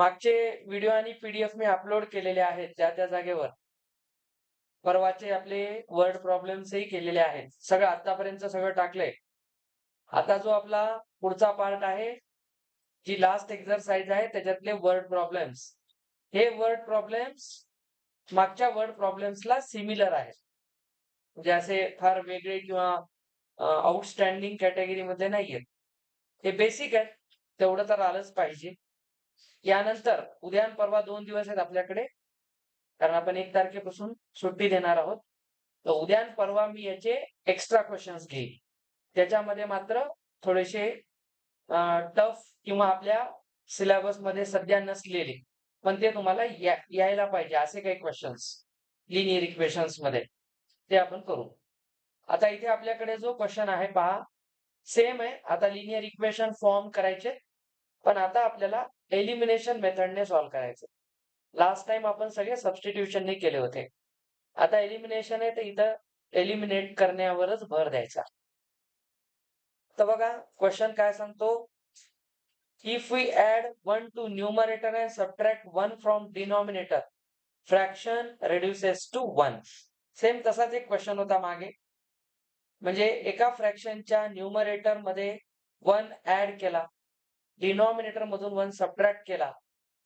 मागचे व्हिडिओ आणि पीडीएफ मी अपलोड केलेले आहेत त्या जागेवर. परवाचे आपले वर्ड प्रॉब्लेम्सही केलेले आहेत. सगळं आतापर्यंत सगळं टाकलंय. आता जो आपला पुढचा पार्ट आहे, जी लास्ट एक्सरसाइज आहे त्याच्यातले वर्ड प्रॉब्लेम्स. हे वर्ड प्रॉब्लेम्स मागच्या वर्ड प्रॉब्लेम्सला सिमिलर आहेत. म्हणजे असे फार वेगळे किंवा आउटस्टँडिंग कॅटेगरी मध्ये नाहीयेत. हे बेसिक आहे. तेवढं तर आलंच पाहिजे. यानंतर उद्या आणि परवा 2 दिवस आहेत आपल्याकडे. कारण आपण 1 तारखेपासून सुट्टी देणार आहोत. तर उद्या आणि परवा मी याचे एक्स्ट्रा क्वेश्चन्स घेईन. त्याच्यामध्ये मात्र थोडेसे टफ किंवा आपल्या सिलेबसमध्ये सध्या नसलेले, पण ते तुम्हाला यायला पाहिजे असे काही क्वेश्चन्स लिनियर इक्वेशन्स मध्ये ते आपण करू. आता इथे आपल्याकडे जो क्वेश्चन आहे पहा, सेम आहे. आता लिनियर इक्वेशन फॉर्म करायचे, पण आता आपल्याला एलिमिनेशन मेथडने सॉल्व्ह करायचे. लास्ट टाइम आपण सगळे सबस्टिट्यूशनने केले होते. आता एलिमिनेशन आहे तर इथं एलिमिनेट करण्यावरच भर द्यायचा. तर बघा क्वेश्चन काय सांगतो, if we add 1 to numerator and subtract 1 from denominator, fraction reduces to 1. Same तसाच एक क्वेश्चन होता मागे. म्हणजे एका फ्रॅक्शनच्या न्यूमरेटर मध्ये 1 ऍड केला, डिनॉमिनेटर मधून 1 सबट्रॅक्ट केला,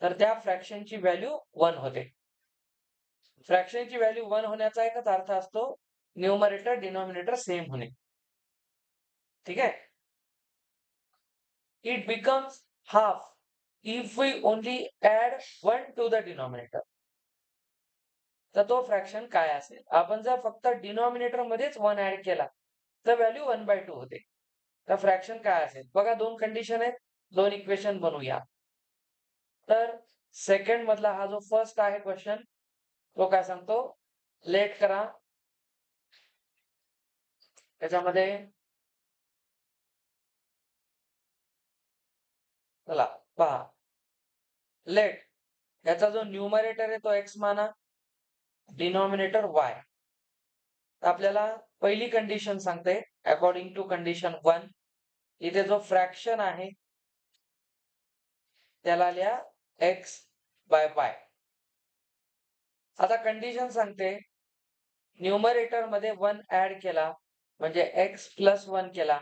तर त्या फ्रॅक्शनची व्हॅल्यू 1 होते. फ्रॅक्शनची व्हॅल्यू 1 होण्याचा एकच अर्थ असतो, न्यूमरेटर डिनॉमिनेटर सेम होणे. ठीक आहे. It becomes half if we only add 1 to the denominator. तर तो फ्रॅक्शन काय असेल? आपण जर फक्त डिनॉमिनेटर मध्येच 1 ऍड केला तर व्हॅल्यू 1/2 होते. तर फ्रॅक्शन काय असेल? बघा 2 कंडिशन आहेत, 2 इक्वेशन बनवूया. तर सेकंड मधला हा जो फर्स्ट आहे क्वेश्चन, तो काय सांगतो, लेट करा. त्याच्यामध्ये चला पहा, लेट याचा जो न्यूमरेटर आहे तो एक्स माना, डिनॉमिनेटर वाय. आपल्याला पहिली कंडिशन सांगते अकॉर्डिंग टू कंडिशन 1, इथे जो फ्रॅक्शन आहे त्याला लिहा एक्स बाय वाय. आता कंडिशन सांगते न्यूमरेटर मध्ये 1 ऍड केला म्हणजे एक्स प्लस 1 केला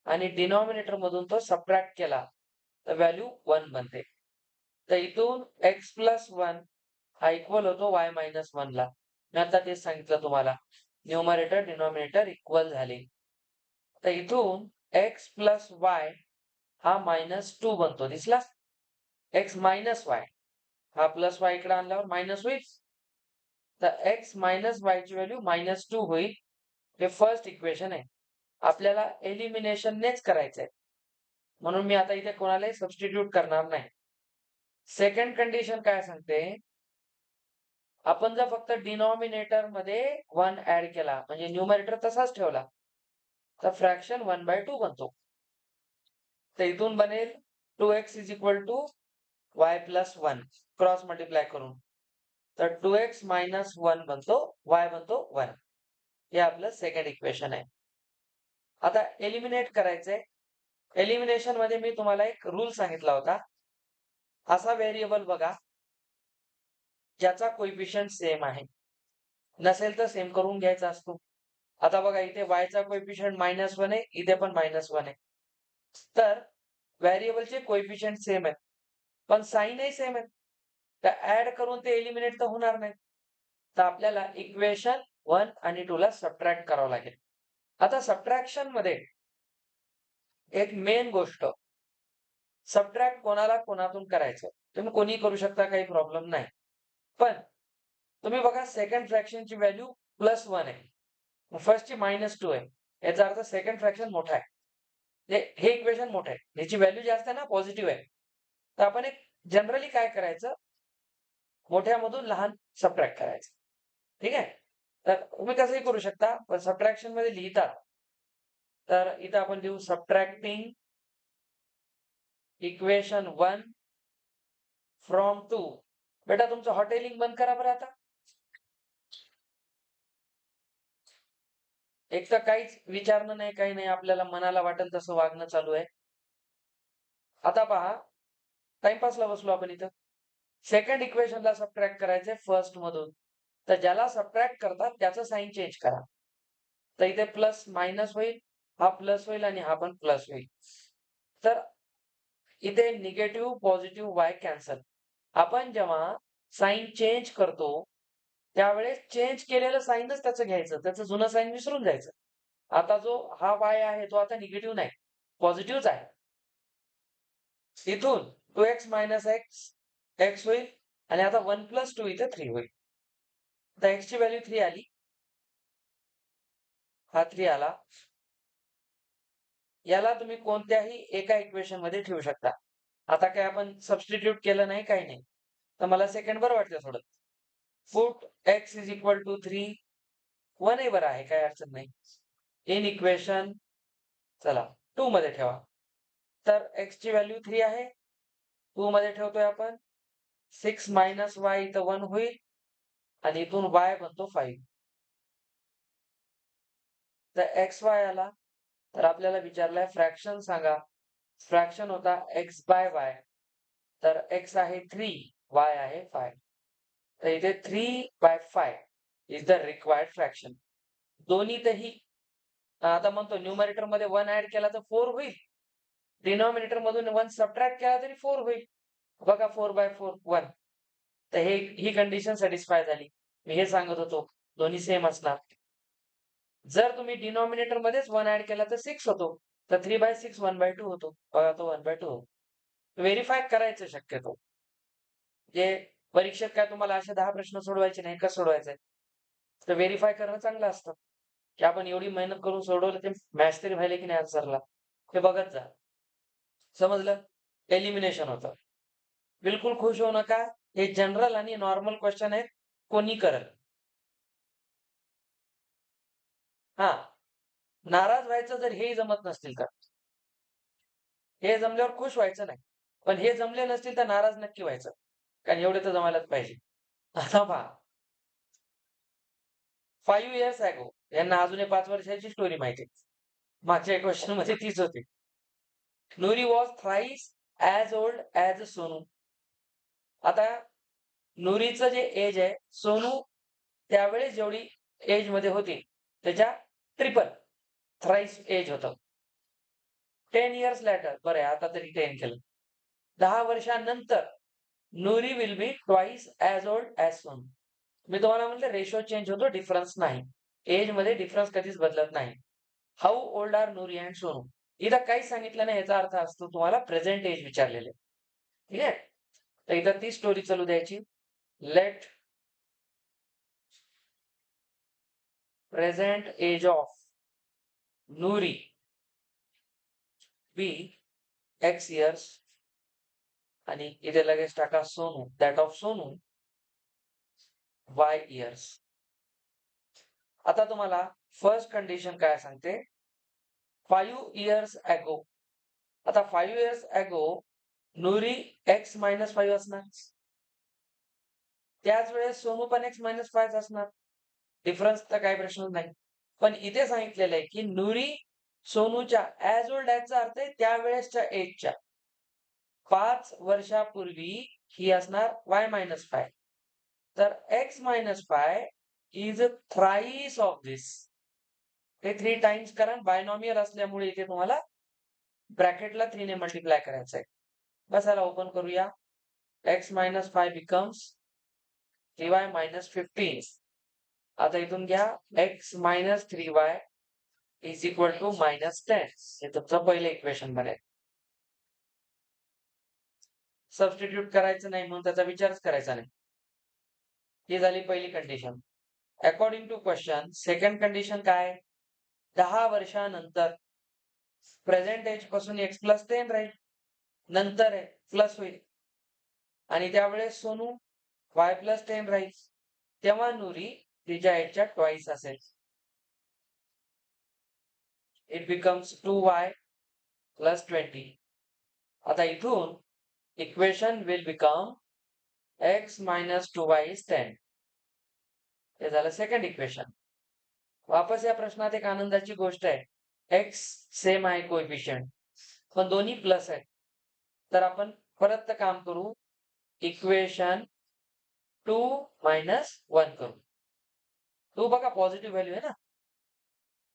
आणि डिनॉमिनेटर मधून तो सबट्रॅक्ट केला तर व्हॅल्यू 1 बनते. तर इथून एक्स प्लस 1 हा इक्वल होतो वाय मायनस 1 ला. मी आता तेच सांगितलं तुम्हाला, न्यूमरेटर डिनॉमिनेटर इक्वल झाले. तर इथून एक्स प्लस वाय हा -2 बनतो. दिसला? एक्स मायनस वाय हा प्लस वाय इकडे आणल्यावर मायनस होईल. तर एक्स मायनस वाय ची व्हॅल्यू -2 होईल. हे फर्स्ट इक्वेशन आहे. आपल्याला एलिमिनेशननेच करायचं आहे, म्हणून मी आता इथे कोणालाही सबस्टिट्यूट करणार नाही. सेकंड कंडिशन काय सांगते, आपण जर फक्त डिनॉमिनेटर मध्ये 1 ऍड केला म्हणजे न्यूमरेटर तसाच ठेवला तर फ्रॅक्शन 1/2 बनतो. तर इथून बनेल 2x is equal to Y plus 1 cross multiply करून. तर 2x मायनस 1 बनतो, y बनतो 1. हे आपलं सेकंड इक्वेशन आहे. आता एलिमिनेट करायचंय. एलिमिनेशन मध्ये मी तुम्हाला एक रूल सांगितला होता, असा व्हेरिएबल बघा ज्याचा कोइफिशियंट सेम आहे. नसेल तर सेम करून घ्यायचा असतो. आता बघा इथे y चा कोइफिशियंट -1 आहे, इथे पण -1 आहे. तर व्हेरिएबलचे कोइफिशियंट सेम आहेत, पण साइनही सेम आहे. तर ऍड करून ते एलिमिनेट तर होणार नाही. तर आपल्याला इक्वेशन 1 आणि 2 ला सबट्रॅक्ट करावं लागेल. आता सबट्रॅक्शन मध्ये एक मेन गोष्ट, सबट्रॅक्ट कोणाला कोणातून करायचं. तुम्ही कोणी करू शकता, काही प्रॉब्लेम नाही. पण तुम्ही बघा सेकंड फ्रॅक्शनची व्हॅल्यू +1 आहे, फर्स्टची -2 आहे. याचा अर्थ सेकंड फ्रॅक्शन मोठा आहे. हे इक्वेशन मोठं आहे, याची व्हॅल्यू जास्त आहे ना, पॉझिटिव्ह आहे. तर आपण एक जनरली काय करायचं, मोठ्यामधून लहान सबट्रॅक्ट करायचं. ठीक आहे. तर तुम्ही कसंही करू शकता, पण सबट्रॅक्शन मध्ये लिहितात. तर इथं आपण लिहू सबट्रॅक्टिंग इक्वेशन 1 फ्रॉम 2. बेटा तुमचं हॉटेलिंग बंद करा बरं आता. एक तर काहीच विचारणं नाही, काही नाही, आपल्याला मनाला वाटेल तसं वागणं चालू आहे. आता पहा, टाइमपासला बसलो आपण इथं. सेकंड इक्वेशनला सबट्रॅक्ट करायचे फर्स्ट मधून. तर ज्याला सबट्रॅक्ट करतात त्याचं साइन चेंज करा. तर इथे प्लस मायनस होईल, हा प्लस होईल आणि हा पण प्लस होईल. तर इथे निगेटिव्ह पॉझिटिव्ह वाय कॅन्सल. आपण जेव्हा साइन चेंज करतो त्यावेळेस चेंज केलेलं साइनच त्याचं घ्यायचं, त्याचं जुनं साइन विसरून जायचं. आता जो हा वाय आहे तो आता निगेटिव्ह नाही, पॉझिटिव्हच आहे. इथून 2x मायनस एक्स होईल आणि आता 1 प्लस 2 इथे 3 होईल. आता x ची व्हॅल्यू 3 आली, हा 3 आला. याला तुम्ही कोणत्याही एका इक्वेशन मध्ये ठेवू शकता. आता काय आपण सबस्टिट्यूट केलं नाही, काही नाही. तर मला सेकंड बरं वाटतं थोडं. Put x is equal to 3, 1 बरं आहे, काही अडचण नाही. इन इक्वेशन चला 2 मध्ये ठेवा. तर x ची व्हॅल्यू 3 आहे, 2 मध्ये ठेवतोय आपण. 6 मायनस y इथं 1 होईल आणि इथून y बनतो 5. तर xy आला. तर आपल्याला विचारलंय फ्रॅक्शन सांगा. फ्रॅक्शन होता x बाय y. तर x आहे 3, y आहे 5. तर इथे 3/5 इज द रिक्वायर्ड फ्रॅक्शन. दोन्हीतही आता म्हणतो न्यूमरेटर मध्ये 1 ऍड केला तर 4 होईल. डिनॉमिनेटर मधून 1 सबट्रॅक्ट केला तरी 4 होईल. बघा 4/4 1. तर ही कंडिशन सॅटिस्फाय झाली. मी हे सांगत होतो दोन्ही सेम असणार. जर तुम्ही डिनॉमिनेटर मध्येच 1 ऍड केला तर 6 होतो. तर 3/6 1/2 होतो. बघा तो 1/2 होतो. व्हेरीफाय करायचं शक्यतो. जे परीक्षेत काय तुम्हाला असे 10 प्रश्न सोडवायचे नाही, कसं सोडवायचंय? तर व्हेरीफाय करणं चांगलं असतं. की आपण एवढी मेहनत करून सोडवलं ते मॅच तरी व्हायला की नाही आन्सरला, हे बघत जा. समजलं? एलिमिनेशन होतं. बिलकुल खुश होऊ नका. हे जनरल आणि नॉर्मल क्वेश्चन आहेत, कोणी करल. हा, नाराज व्हायचं जर हेही जमत नसतील तर. हे जमल्यावर खुश व्हायचं नाही. पण हे जमले नसतील तर नाराज नक्की व्हायचं. कारण एवढे तर जमायलाच पाहिजे. आता पहा, 5 years ago यांना अजून 5 वर्षाची स्टोरी माहिती आहे. मागच्या क्वेश्चन मध्ये तीच होती. Nuri was thrice as old as Sonu. आता नुरीचं जे एज आहे, सोनू त्यावेळेस जेवढी एज मध्ये होती त्याच्या ट्रिपल थ्राईस एज होतं. 10 years later, बरं आता तरी 10 केलं. 10 वर्षांनंतर Nuri will be twice as old as Sonu. मी तुम्हाला म्हटलं रेशो चेंज होतो, डिफरन्स नाही. एज मध्ये डिफरन्स कधीच बदलत नाही. How old are Nuri and Sonu? इथं काहीच सांगितलं नाही, याचा अर्थ असतो तुम्हाला प्रेझेंट एज विचारलेले. ठीक आहे. तर इथं ती स्टोरी चालू द्यायची. Let present age of Nuri be x years आणि इथे लगेच टाका Sonu, that of Sonu y years. आता तुम्हाला फर्स्ट कंडिशन काय सांगते? 5 years ago. आता 5 years ago नुरी x -5 असणार. त्याच वेळेस सोनू पण x -5 असणार. डिफरन्सचा काही प्रश्न नाही. पण इथे सांगितलेलं आहे की नुरी सोनूच्या ॲज ओल्ड ॲजचा अर्थ आहे त्यावेळेसच्या एजच्या 5 वर्षापूर्वी ही असणार y -5. तर x -5 इज थ्राईस ऑफ दिस. हे 3 टाइम्स करा. बायनॉमियल असल्यामुळे इथे तुम्हाला ब्रॅकेटला 3 ने मल्टिप्लाय करायचं आहे. बस याला ओपन करूया. x -5 becomes 3y -15. आता इथून घ्या x -3y is equal to -10. हे तुमचं पहिलं इक्वेशन बनेल. सबस्टिट्यूट करायचं नाही म्हणून त्याचा विचारच करायचा नाही. ही झाली पहिली condition. According to question second condition काय? 10 वर्षानंतर प्रेझेंट एज पासून x + 10 राहील. नंतर आहे प्लस होईल आणि त्यावेळेस सोनू y + 10 राहील. तेव्हा नुरी तिच्या एजच्या ट्वाइस असेल. It becomes 2y + 20. आता इथून equation will become x - 2y is 10. हे झालं सेकंड इक्वेशन. वापस या प्रश्नात एक आनंदाची गोष्ट आहे. x सेम आहे कोएफिशियंट, पण दोन्ही प्लस आहे. तर आपण परत काम करू, इक्वेशन 2 मायनस 1 करू. 2 बघा पॉझिटिव्ह व्हॅल्यू आहे ना,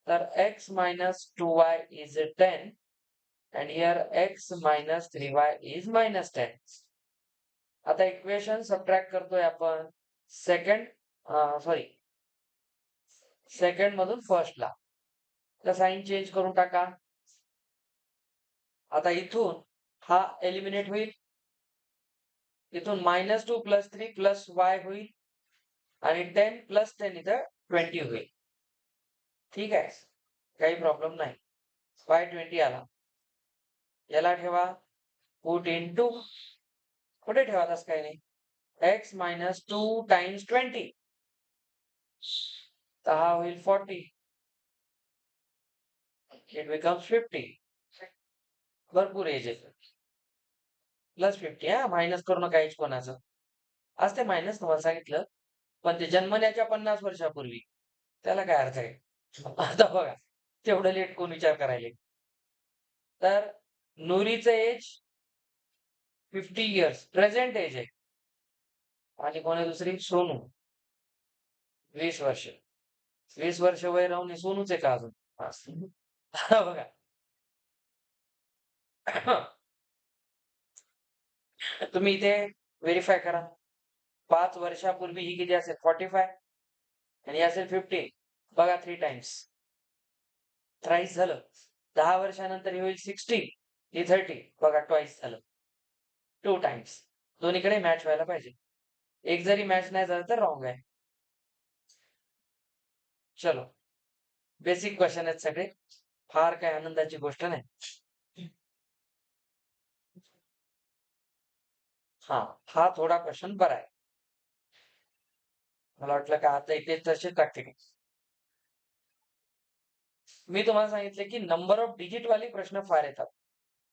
तर x minus 2y is 10 and here x minus 3y is minus 10. आता इक्वेशन सबट्रॅक्ट करतोय आपण सेकंड मधून फर्स्टला, तर साइन चेंज करून टाका. आता इथून हा एलिमिनेट होईल, इथून -2 + 3 + y होईल आणि 10 + 10 इथं 20 होईल. ठीक आहे, काही प्रॉब्लेम नाही. y20 आला, याला ठेवा पुट इनटू, कुठे ठेवा तसं काही नाही, x minus 2 times 20, तर हा होईल 40, it becomes 50. भरपूर एज आहे, +50. हा मायनस करू नका एज कोणाचं, असते मायनस तुम्हाला सांगितलं, पण ते जन्मण्याच्या 50 वर्षापूर्वी, त्याला काय अर्थ आहे. आता बघा तेवढं लेट कोण विचार करायले. तर नुरीचं एज 50 इयर्स प्रेझेंट एज आहे, आणि कोणी दुसरी सोनू 20 वर्ष. 20 वर्ष वय राहून सोनूच आहे का अजून. बघा तुम्ही इथे व्हेरीफाय करा, 5 वर्षापूर्वी ही किती असेल 45 आणि असेल 50. बघा 3 टाइम्स थ्राईस झालं. 10 वर्षानंतर हे होईल 60, ही 30, बघा ट्वाईस झालं, 2 टाइम्स. दोन्हीकडे मॅच व्हायला पाहिजे, एक जरी मॅच नाही झालं तर रॉंग आहे. चलो, बेसिक क्वेश्चन आहेत सगळे, फार काय आनंदाची गोष्ट नाही. हा थोडा क्वेश्चन बरा आहे. मला वाटलं का आता इथे तसे टाकते. मी तुम्हाला सांगितले की नंबर ऑफ डिजिट वाले प्रश्न फार येतात.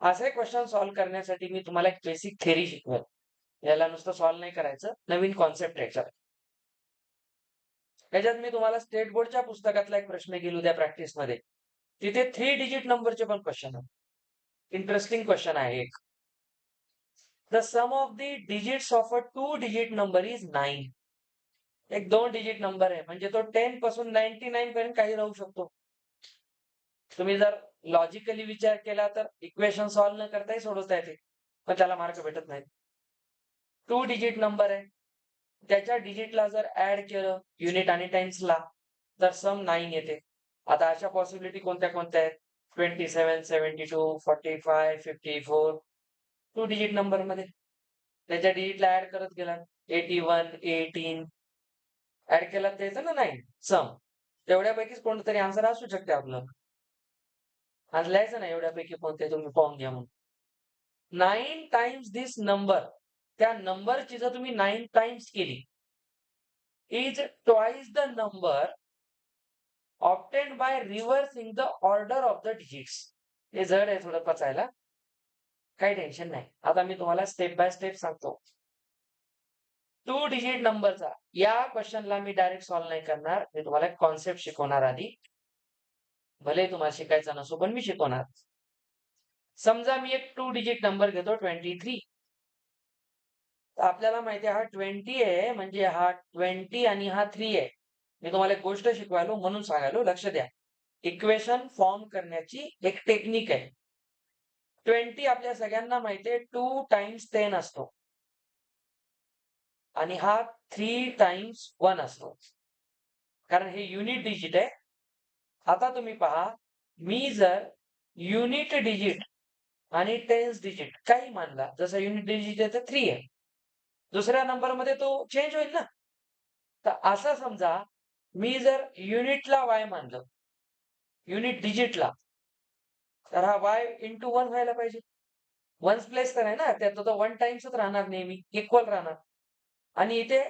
असे क्वेश्चन सॉल्व्ह करण्यासाठी मी तुम्हाला एक बेसिक थेरी शिकवेल. याला नुसतं सॉल्व्ह नाही करायचं, नवीन कॉन्सेप्ट याच्यात. याच्यात मी तुम्हाला स्टेट बोर्डच्या पुस्तकातला एक प्रश्न घेईल उद्या प्रॅक्टिसमध्ये. तिथे 3 डिजिट नंबरचे पण क्वेश्चन आहेत. इंटरेस्टिंग क्वेश्चन आहे एक. The sum of the digits of a 2 digit number is 9. एक 2 डिजिट नंबर आहे, म्हणजे तो 10 पासून 99 पर्यंत काही राहू शकतो. तुम्ही जर लॉजिकली विचार केला तर इक्वेशन सॉल्व्ह न करताही सोडवता येते, पण त्याला मार्क भेटत नाही. 2 डिजिट नंबर आहे, त्याच्या डिजिटला जर ऍड केलं युनिट आणि टाइम्सला, तर सम 9 येते. आता अशा पॉसिबिलिटी कोणत्या कोणत्या आहेत, 27, 72, 45, 54, 2 डिजिट नंबर मध्ये. त्याच्या डिजिटला ऍड करत गेला, 81, 18 ऍड केला तर येतं ना 9 सम. तेवढ्यापैकीच कोणतरी आन्सर असू शकते आपलं. आज लिहायचं ना एवढ्यापैकी कोणते, तुम्ही पाहून घ्या म्हणून. 9 टाइम्स दिस नंबर, त्या नंबरची जर तुम्ही 9 टाइम्स केली, is twice the number obtained by reversing the order of the digits. हे जड आहे थोडं पचायला, काही टेन्शन नाही. आता मी तुम्हाला स्टेप बाय स्टेप सांगतो. 2 डिजिट नंबरचा या क्वेश्चनला मी डायरेक्ट सॉल्व्ह नाही करणार, मी तुम्हाला एक कॉन्सेप्ट शिकवणार आधी. भले तुम्हाला शिकायचा नसो, पण मी शिकवणार. समजा मी एक 2 डिजिट नंबर घेतो 23. आपल्याला माहिती आहे हा 20 आहे, म्हणजे हा 20 आणि हा 3 आहे. मी तुम्हाला एक गोष्ट शिकवायलो म्हणून सांगायलो, लक्ष द्या. इक्वेशन फॉर्म करण्याची एक टेक्निक आहे. 20 आपल्या सगळ्यांना माहिती आहे 2 टाइम्स 10 असतो, आणि हा 3 टाइम्स 1 असतो, कारण हे युनिट डिजिट आहे. आता तुम्ही पहा, मी जर युनिट डिजिट आणि टेन्स डिजिट काही मानला, जसं युनिट डिजिट आहे तर 3 आहे, दुसऱ्या नंबरमध्ये तो चेंज होईल ना. तर असं समजा, मी जर युनिटला y मानलं, युनिट डिजिटला, तर हा y इंटू 1 व्हायला पाहिजे. 1 प्लेस तर आहे ना, त्यात तो 1 टाइम्सच राहणार, नेहमी इक्वल राहणार. आणि इथे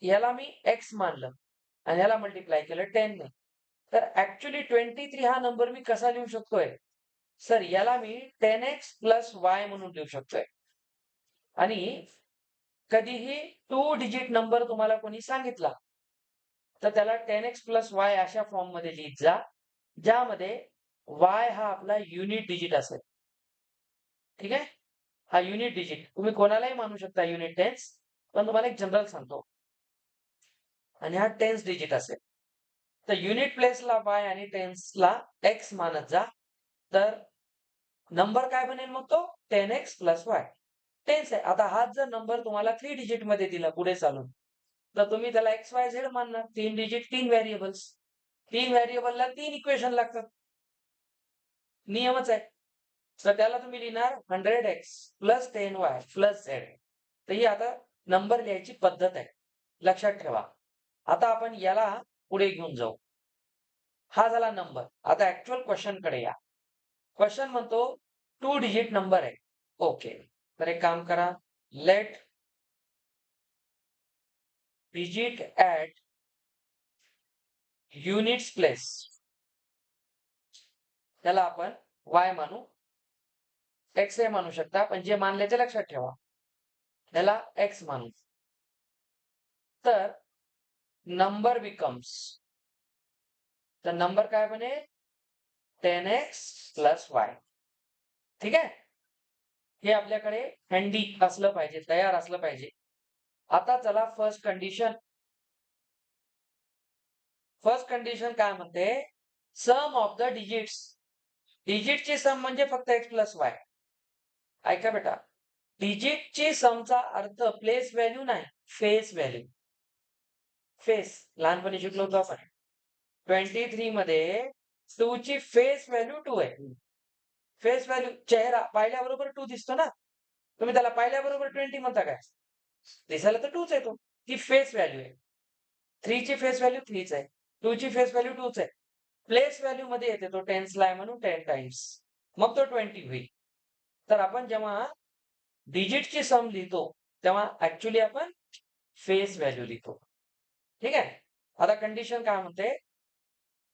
याला मी x मानलं आणि याला मल्टिप्लाय केलं 10 ने, तर ऍक्च्युली 23 हा नंबर मी कसा लिहू शकतोय, सर याला मी 10x प्लस y म्हणून लिहू शकतोय. आणि कधीही 2 डिजिट नंबर तुम्हाला कोणी सांगितला, तर त्याला 10x प्लस y अशा फॉर्म मध्ये लिहित जा, ज्यामध्ये y हा आपला युनिट डिजिट असेल. ठीक आहे. हा युनिट डिजिट तुम्ही कोणालाही मानू शकता युनिट टेन्स, पण तुम्हाला एक जनरल सांगतो. आणि हा टेन्स डिजिट असेल तर युनिट प्लेसला वाय आणि टेन्सला एक्स मानत जा. तर नंबर काय बनेल मग तो 10x प्लस वाय. टेन्स आहे. आता हाच जर नंबर तुम्हाला 3 डिजिट मध्ये दिला पुढे चालून, तर तुम्ही त्याला एक्स वाय झेड मानणार. 3 डिजिट 3 व्हेरिएबल्स. 3 व्हेरिएबलला 3 इक्वेशन लागतात. नियमच आहे. तर त्याला तुम्ही लिहिणार 100x plus 10y plus Z. तर ही आता नंबर लिहायची पद्धत आहे. लक्षात ठेवा. आता आपण याला पुढे घेऊन जाऊ. हा झाला नंबर. आता ऍक्च्युअल क्वेश्चन कडे या. क्वेश्चन म्हणतो 2 डिजिट नंबर आहे. ओके. तर एक काम करा. Let digit at units place. त्याला आपण y मानू. x हे मानू शकता, पण जे मानले ते लक्षात ठेवा. त्याला x मानू. तर नंबर बिकम्स. तर नंबर काय बनेल 10x प्लस वाय. ठीक आहे. हे आपल्याकडे हँडी असलं पाहिजे, तयार असलं पाहिजे. आता चला फर्स्ट कंडिशन. फर्स्ट कंडिशन काय म्हणते सम ऑफ द डिजिट्स. डिजिटची सम म्हणजे फक्त x प्लस वाय. ऐका बेटा, डिजिटची समचा अर्थ प्लेस व्हॅल्यू नाही, फेस व्हॅल्यू. फेस लहानपणी शिकलो होतो आपण. 23 मध्ये 2 ची फेस व्हॅल्यू 2 आहे. फेस व्हॅल्यू चेहरा पाहिल्याबरोबर 2 दिसतो ना. तुम्ही त्याला पाहिल्याबरोबर 20 म्हणता काय? दिसायला तर 2च आहे तो. ती फेस व्हॅल्यू आहे. 3 ची फेस व्हॅल्यू 3च आहे. 2 ची फेस व्हॅल्यू 2च आहे. प्लेस व्हॅल्यू मध्ये येते तो टेन्सला आहे म्हणून 10 टाइम्स. मग तो 20 होईल. तर आपण जेव्हा डिजिटची सम लिहितो तेव्हा ऍक्च्युली आपण फेस व्हॅल्यू लिहितो. ठीक आहे. आता कंडिशन काय म्हणते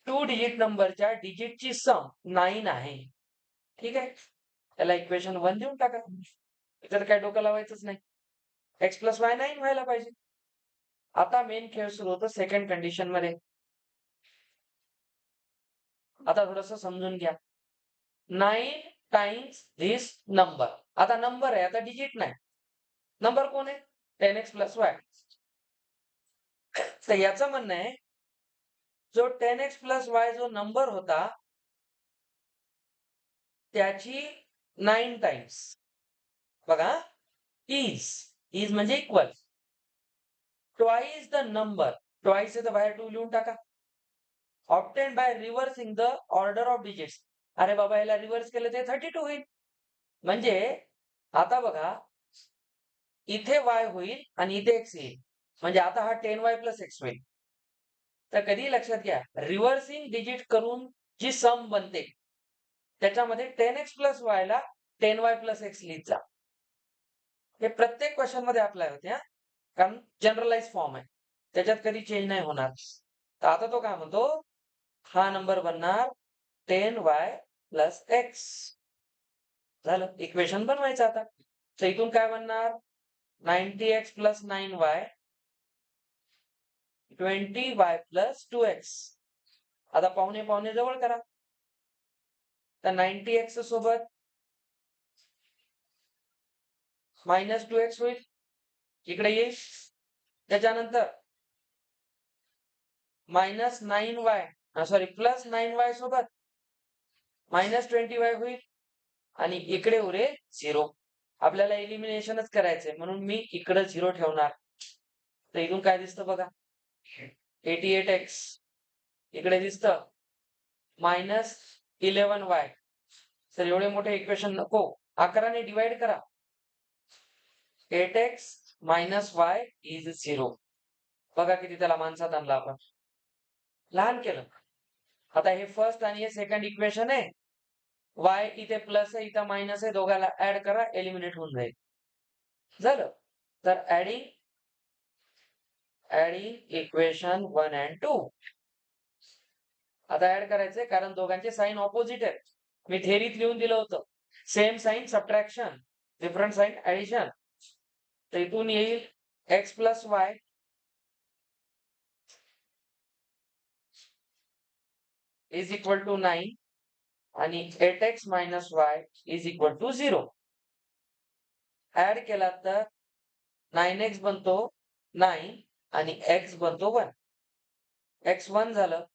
2 डिजिट नंबरच्या डिजिटची सम 9 आहे. ठीक आहे. त्याला इक्वेशन 1 देऊन टाका. इतर काय डोकं लावायचंच नाही. x प्लस वाय 9 व्हायला पाहिजे. आता मेन खेळ सुरू होतो सेकंड कंडिशन मध्ये. आता थोडस समजून घ्या. 9 टाइम्स धिस नंबर. आता नंबर आहे, आता डिजिट नाही. नंबर कोण आहे 10x प्लस वाय. तर याचं म्हणणं आहे जो 10x प्लस वाय जो नंबर होता त्याची 9 टाइम्स. बघा इज म्हणजे equal twice the number. Twice आहे तर बाहेर 2 लिहून टाका. Obtain bye reversing the order of digits. अरे बाबा याला रिव्हर्स केलं ते 32 होईल. म्हणजे आता बघा इथे y होईल आणि इथे x येईल. म्हणजे आता हा 10y प्लस x होईल. तर कधी लक्षात घ्या रिव्हर्सिंग डिजिट करून जी सम बनते त्याच्यामध्ये 10x प्लस y ला 10y प्लस x लिहित जा. हे प्रत्येक क्वेश्चन मध्ये अप्लाय होते हा. कारण जनरलाइज फॉर्म आहे. त्याच्यात कधी चेंज नाही होणार. तर आता तो काय म्हणतो हा नंबर बनणार 10y प्लस x. झालं. इक्वेशन बनवायचं आता. तर इथून काय बनणार 90x plus 9y 20y plus 2x. आता पाहुणे पाहुणे जवळ करा. तर 90x सोबत मायनस 2x होईल. इकडे येईल. त्याच्यानंतर minus 9y sorry plus 9y सोबत मायनस 20y होईल. आणि इकडे उरेल 0. आपल्याला एलिमिनेशनच करायचंय म्हणून मी इकडे 0 ठेवणार. तर इथून काय दिसतं बघा 88x. इकडे दिसतं मायनस 11y. सर एवढे मोठे इक्वेशन नको. 11 ने डिवाइड करा. 8x minus y is 0. बघा किती त्याला माणसात आणला आपण. लहान केलं. आता हे फर्स्ट आणि हे सेकंड इक्वेशन आहे. y इथे प्लस आहे इथं मायनस आहे. दोघाला ऍड करा एलिमिनेट होऊन जाईल. झालं. तर ऍडिंग इक्वेशन 1 and 2. आता ऍड करायचंय कारण दोघांचे साइन ऑपोजिट आहेत. मी थेरीत लिहून दिलं होतं. Same sign subtraction, different sign addition. तर इथून येईल x plus Y is equal to 9 आणि 8x minus y is equal to 0. Add केला तर 9x बनतो 9 आणि x बनतो 1. x 1 झालं.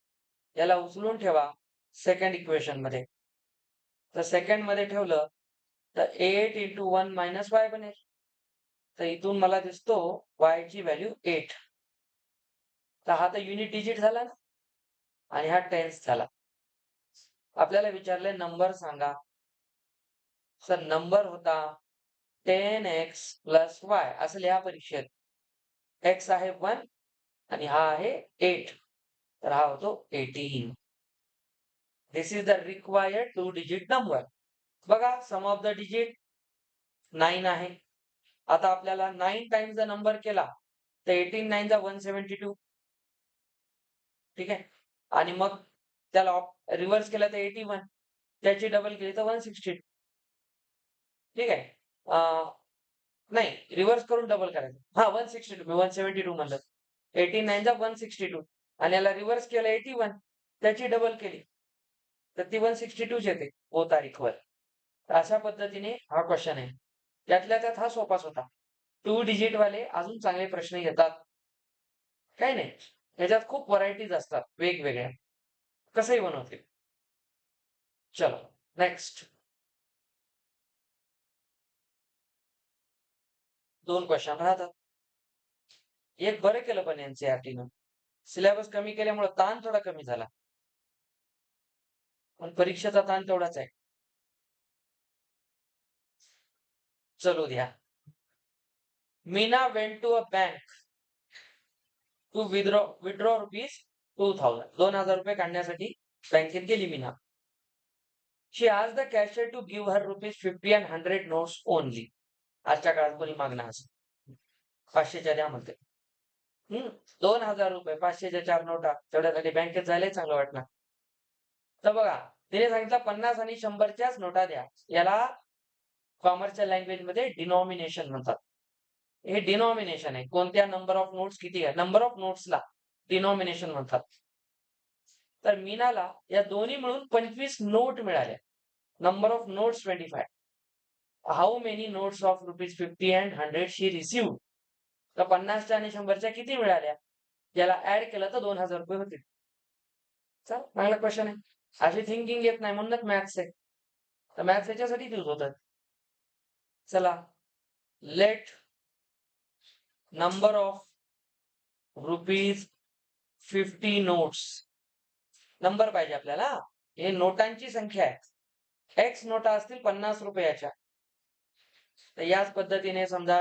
याला उचलून ठेवा सेकंड इक्वेशन मध्ये. तर सेकंड मध्ये ठेवलं तर 8 into 1 minus y बनेल. तर इथून मला दिसतो y ची व्हॅल्यू 8. तर हा तर युनिट डिजिट झाला ना आणि हा टेन्स झाला. आपल्याला विचारले नंबर सांगा. सर नंबर होता 10x plus y असं लिहा परीक्षेत. x आहे 1 आणि हा आहे 8. तर हा होतो 18. This is the required 2 digit number. बघा सम ऑफ द डिजिट 9 आहे. आता आपल्याला 9 टाइम्स द नंबर केला तर 18 9 जा 172. ठीक आहे. आणि मग त्याला रिव्हर्स केला तर 81. त्याची डबल केली तर 160. ठीक आहे. नाही रिव्हर्स करून डबल करायचं. हा 162 मी 172 म्हणलं. 89 जा 162 आणि याला रिव्हर्स केलं 81. त्याची डबल केली तर ती 162 येते ओ तारीखवर. अशा पद्धतीने हा क्वेश्चन आहे. त्यातल्या त्यात हा सोपाच होता. 2 डिजिट वाले अजून चांगले प्रश्न येतात. काही नाही. याच्यात खूप व्हरायटीज असतात वेगवेगळ्या. कसंही बनवतील. चलो नेक्स्ट. 2 क्वेश्चन राहतात. एक बरं केलं पण एनसीईआरटीनं. सिलेबस कमी केल्यामुळे ताण थोडा कमी झाला. पण परीक्षेचा ताण तेवढाच आहे. चलू द्या. Meena went to a bank to withdraw rupees 2000. 2000 रुपये काढण्यासाठी बँकेत गेली Meena. She asked the cashier to give her rupees 50 and 100 notes only. आजच्या काळात कोणी मागणं असं 500च्या द्या म्हणते. 2000 रुपये 500च्या 4 नोटा तेवढ्यासाठी बँकेत जायला चांगलं वाटणार. तर बघा तिने सांगितलं 50 आणि 100च्याच नोटा द्या. याला कॉमर्सच्या लँग्वेज मध्ये डिनॉमिनेशन म्हणतात. हे डिनॉमिनेशन आहे. कोणत्या नंबर ऑफ नोट्स किती आहे नंबर ऑफ नोट्सला डिनॉमिनेशन म्हणतात. तर मीनाला या दोन्ही मिळून 25 नोट मिळाल्या. Number of notes 25. How many notes of rupees 50 and 100 she receive. तर 50च्या आणि 100च्या किती मिळाल्या याला ऍड केलं तर 2000 रुपये होतील. चल चांगला क्वेश्चन आहे. अशी थिंकिंग येत नाही म्हणूनच मॅथ्स आहे. तर मॅथ्स याच्यासाठी यूज होतात. चला let number of rupees 50 notes. Number पाहिजे आपल्याला. हे नोटांची संख्या आहे. एक्स नोटा असतील 50 रुपयाच्या. तर याच पद्धतीने समजा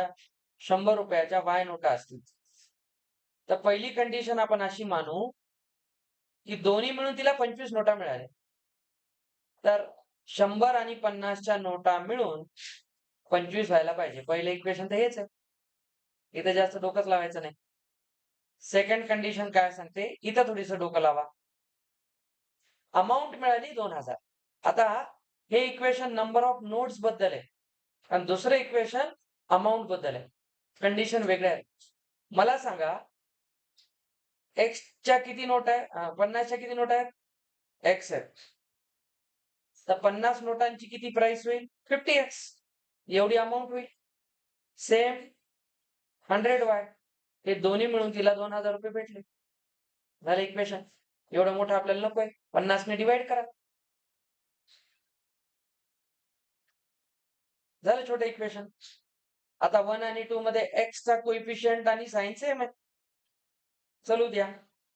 100 रुपयाच्या वाय नोटा असतील. तर पहिली कंडिशन आपण अशी मानू की दोन्ही मिळून तिला 25 नोटा मिळाल्या. तर 100 आणि 50च्या नोटा मिळून 25 व्हायला पाहिजे. पहिलं इक्वेशन तर हेच आहे. इथं जास्त डोकंच लावायचं नाही. सेकंड कंडिशन काय सांगते इथं थोडीसं डोकं लावा. अमाऊंट मिळाली 2000. आता हे इक्वेशन नंबर ऑफ नोट्स बद्दल आहे आणि दुसरं इक्वेशन अमाऊंट बद्दल आहे. कंडिशन वेगळ्या आहे. मला सांगा एक्सच्या किती नोट आहे 50च्या किती नोट आहेत एक्स आहेत. तर 50 नोटांची किती प्राइस होईल 50x. एवढी अमाऊंट होईल. Same 100y. हे दोन्ही मिळून तिला 2000 रुपये भेटले. झालं इक्वेशन. एवढं मोठं आपल्याला नको आहे. 50 ने डिवाइड करा. झालं छोटं इक्वेशन. आता 1 आणि 2 मध्ये एक्सचा कोइफिशियंट आणि साइन सेम आहे. चलू द्या.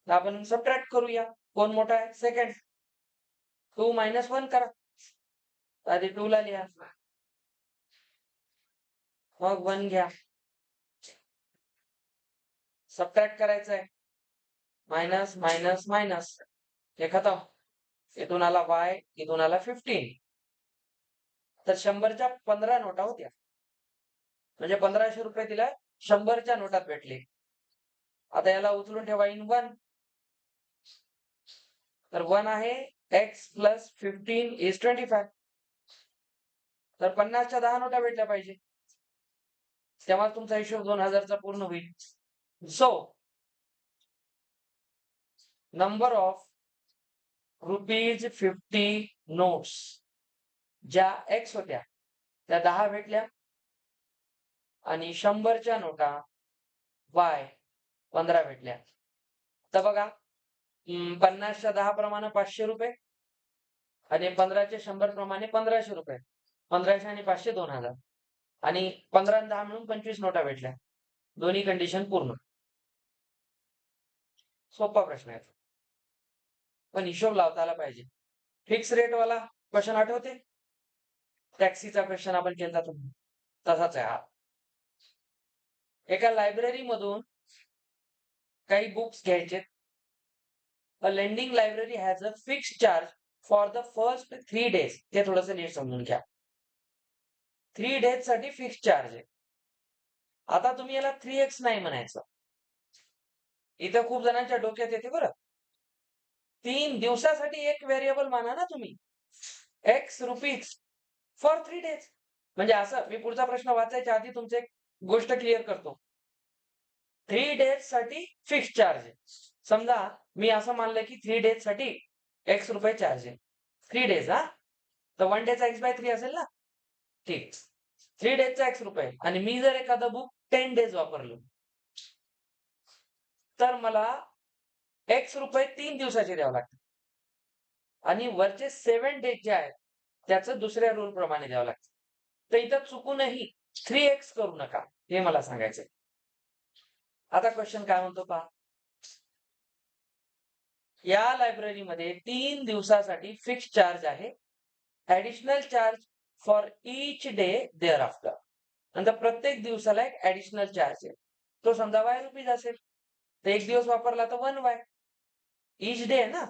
आपण सबट्रॅक्ट करूया. कोण मोठा आहे सेकंड. 2 - 1 करा. आधी 2 ला लिहा. मग 1 घ्या. सबट्रॅक्ट करायचं आहे. मायनस मायनस मायनस हे खतम. इथून आला y इथून आला 15. तर 100च्या 15 नोटा होत्या. म्हणजे 1500 रुपये तिला 100च्या नोटात भेटले. आता याला उचलून ठेवा इन 1. तर 1 आहे x प्लस 15 इज 25. तर 50च्या 10 नोटा भेटल्या पाहिजे. तेव्हा तुमचा हिशोब 2000चा पूर्ण होईल. So number of rupees 50 notes ज्या एक्स होत्या त्या 10 भेटल्या. आणि 100च्या नोटा Y 15 भेटल्या. तर बघा 50च्या 10 प्रमाणे 500 रुपये आणि 15चे 100 प्रमाणे 1500 रुपये. 1500 आणि 500 2000 आणि 15 आणि 10 मिळून 25 नोटा भेटल्या. दोन्ही कंडिशन पूर्ण. सोपा प्रश्न आहे. पण हिशोब लावता आला पाहिजे. फिक्स रेट वाला क्वेश्चन आठवते? टॅक्सीचा क्वेश्चन आपण केला तुम्ही तसाच आहे हा. एका लायब्ररी मधून काही बुक्स घ्यायचे. A lending library has a fix charge for the first 3 days. ते थोडंसं नीट समजून घ्या. 3 days साठी फिक्स चार्ज आहे. आता तुम्ही याला 3x नाही म्हणायचं. इथं खूप जणांच्या डोक्यात येते बरं. 3 दिवसासाठी एक व्हेरिएबल माना ना तुम्ही. x rupees for 3 days. म्हणजे असं मी पुढचा प्रश्न वाचायच्या आधी तुमची एक गोष्ट क्लिअर करतो. 3 days साठी फिक्स चार्ज आहे. समजा मी असं मानलं की 3 days साठी x रुपये चार्ज आहे. 3 days हा. तर 1 डेचा x/3 असेल ना? ठीक. 3 डेजचा x रुपये आणि मी जर एखादं बुक 10 days वापरलं तर मला x रुपये 3 दिवसाचे द्यावं लागतात. आणि वरचे 7 days जे आहेत त्याचं दुसऱ्या रूल प्रमाणे द्यावं लागतं. तर इथं चुकूनही 3x करू नका हे मला सांगायचंय. आता क्वेश्चन काय म्हणतो पहा. या लायब्ररीमध्ये 3 दिवसासाठी फिक्स चार्ज आहे. Additional charge for each day thereafter. नंतर प्रत्येक दिवसाला एक ऍडिशनल चार्ज आहे. तो समजा y रुपीज असेल तर 1 दिवस वापरला तर 1y. ईच डे ना.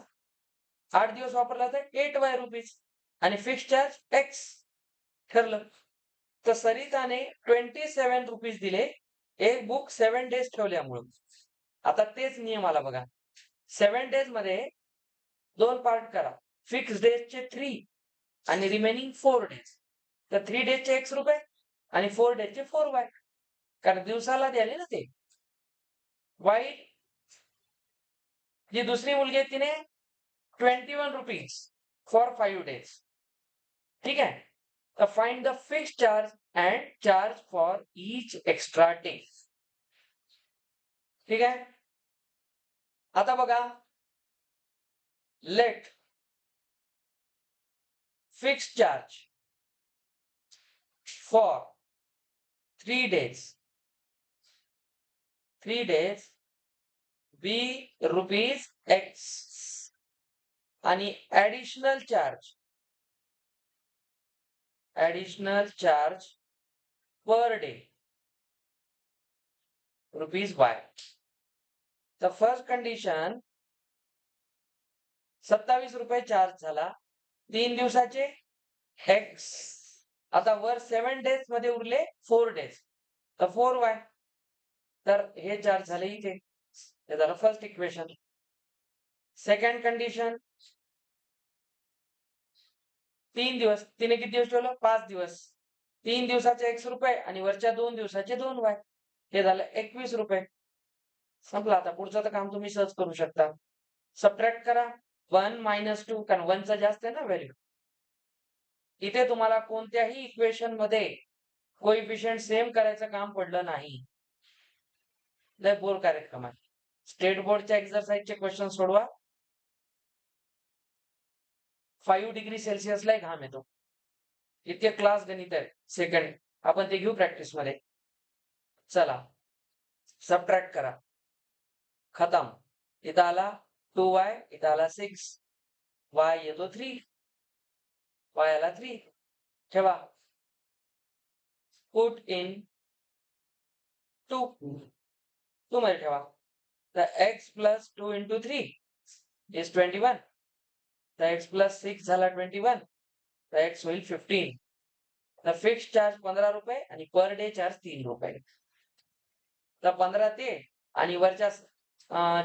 8 दिवस वापरला तर 8y रुपीज आणि फिक्स चार्ज x ठरलं. तर सरिताने 27 रुपीज दिले एक बुक 7 days ठेवल्यामुळे. आता तेच नियम आला बघा. 7 days मध्ये 2 पार्ट करा. फिक्स डेजचे 3 आणि रिमेनिंग 4 days. तर 3 days x रुपये आणि 4 days 4y. कारण दिवसाला द्याले ना ते. y जी दुसरी मुलगी आहे तिने 21 रुपीज फॉर 5 days. ठीक आहे. तर find the fix charge and charge for each extra day. ठीक आहे. आता बघा let fix charge for 3 days be rupees x आणि additional charge per day rupees y. तर फर्स्ट कंडिशन 27 रुपये चार्ज झाला 3 दिवसाचे x. आता वर 7 days मध्ये उरले 4 days तर 4y. तर हे चार्ज झाले इथे. हे झालं फर्स्ट इक्वेशन. सेकंड कंडिशन 3 दिवस. तिने किती दिवस ठेवलं? 5 दिवस. 3 दिवसाचे x रुपये आणि वरच्या 2 दिवसाचे 2y. हे झालं 21 रुपये. संपलं. आता पुढचं तर काम तुम्ही सहज करू शकता. सबट्रॅक्ट करा 1 - 2 कारण 1 चा जास्त आहे ना व्हॅल्यू. इथे तुम्हाला कोणत्याही इक्वेशन मध्ये कोइफिशियंट सेम करायचं काम पडलं नाही. लय बोर कार्यक्रम आहे. स्टेट बोर्डच्या एक्झरसाइजचे क्वेश्चन सोडवा. 5 डिग्री सेल्सिअसला घाम येतो. इतके क्लास गणित आहे. सेकंड आपण ते घेऊ प्रॅक्टिस मध्ये. चला सबट्रॅक्ट करा. खतम. इथं आला 2y, इथं आला 6, y येतो 3, y आला 3. ठेवा. पुट इन 2 मध्ये ठेवा. तर x + 2 × 3 इज 21. तर x + 6 झाला 21. तर x होईल 15. तर फिक्स चार्ज 15 रुपये आणि पर डे चार्ज 3 रुपये. तर 15 ते आणि वरच्या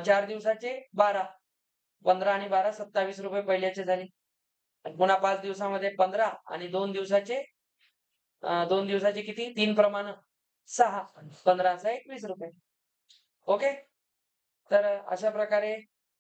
4 दिवसाचे 12. 15 आणि 12 27 रुपये पहिल्याचे झाले. आणि पुन्हा 5 दिवसामध्ये 15 आणि 2 दिवसाचे 2 दिवसाचे किती? 3 प्रमाण 6. 15 × 6 21 रुपये. ओके. तर अशा प्रकारे